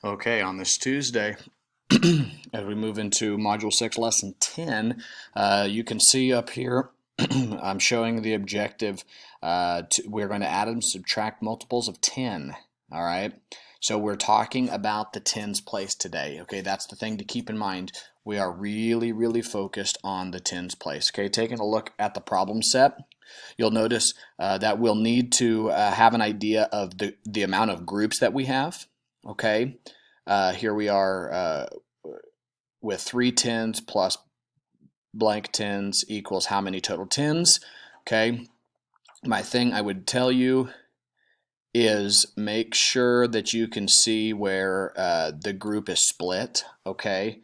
Okay, on this Tuesday, as we move into Module 6, Lesson 10, you can see up here I'm showing the objective. We're going to add and subtract multiples of 10. All right, so we're talking about the tens place today. Okay, that's the thing to keep in mind. We are really focused on the tens place. Okay, taking a look at the problem set, you'll notice that we'll need to have an idea of the amount of groups that we have. Okay, here we are with 3 tens plus blank tens equals how many total tens. Okay, my thing I would tell you is make sure that you can see where the group is split. Okay,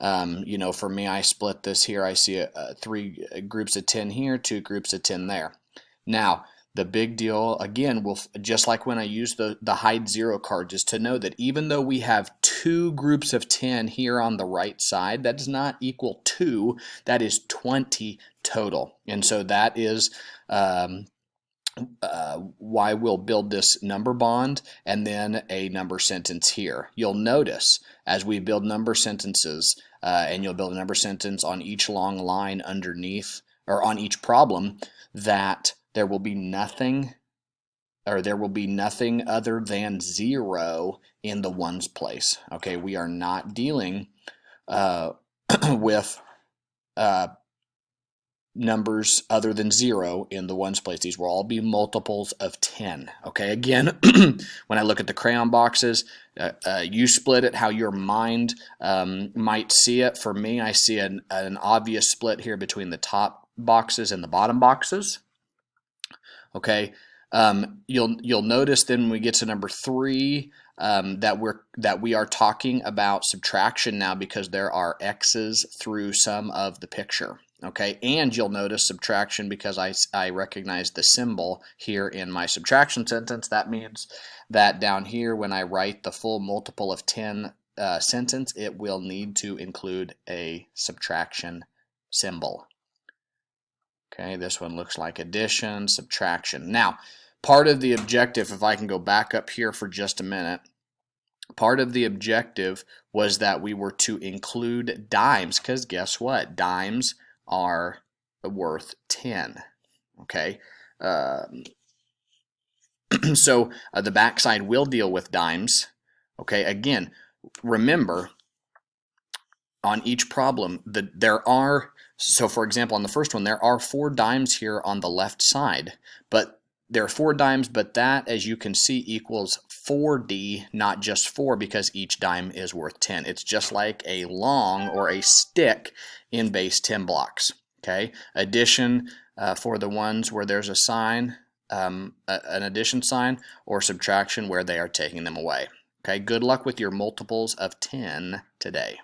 you know, for me, I split this here. I see 3 groups of 10 here, 2 groups of 10 there. Now, the big deal, again, just like when I use the hide 0 card, is to know that even though we have 2 groups of 10 here on the right side, that does not equal 2. That is 20 total. And so that is why we'll build this number bond and then a number sentence here. You'll notice as we build number sentences, and you'll build a number sentence on each long line underneath, or on each problem, that there will be nothing other than 0 in the ones place. Okay, we are not dealing with numbers other than 0 in the ones place. These will all be multiples of 10. Okay, again, when I look at the crayon boxes, you split it how your mind might see it. For me, I see an obvious split here between the top boxes and the bottom boxes. Okay, you'll notice then when we get to number 3 that we are talking about subtraction now, because there are x's through some of the picture. Okay, and you'll notice subtraction because I recognize the symbol here in my subtraction sentence. That means that down here, when I write the full multiple of 10 sentence, it will need to include a subtraction symbol. Okay, this one looks like addition, subtraction. Now, part of the objective, if I can go back up here for just a minute, part of the objective was that we were to include dimes, because guess what? Dimes are worth 10. Okay, so the backside will deal with dimes. Okay, again, remember, on each problem, so for example, on the first one, there are 4 dimes here on the left side, but there are 4 dimes, but that, as you can see, equals 4D, not just 4, because each dime is worth 10. It's just like a long or a stick in base 10 blocks. Okay, addition for the ones where there's a sign, an addition sign, or subtraction where they are taking them away. Okay, good luck with your multiples of 10 today.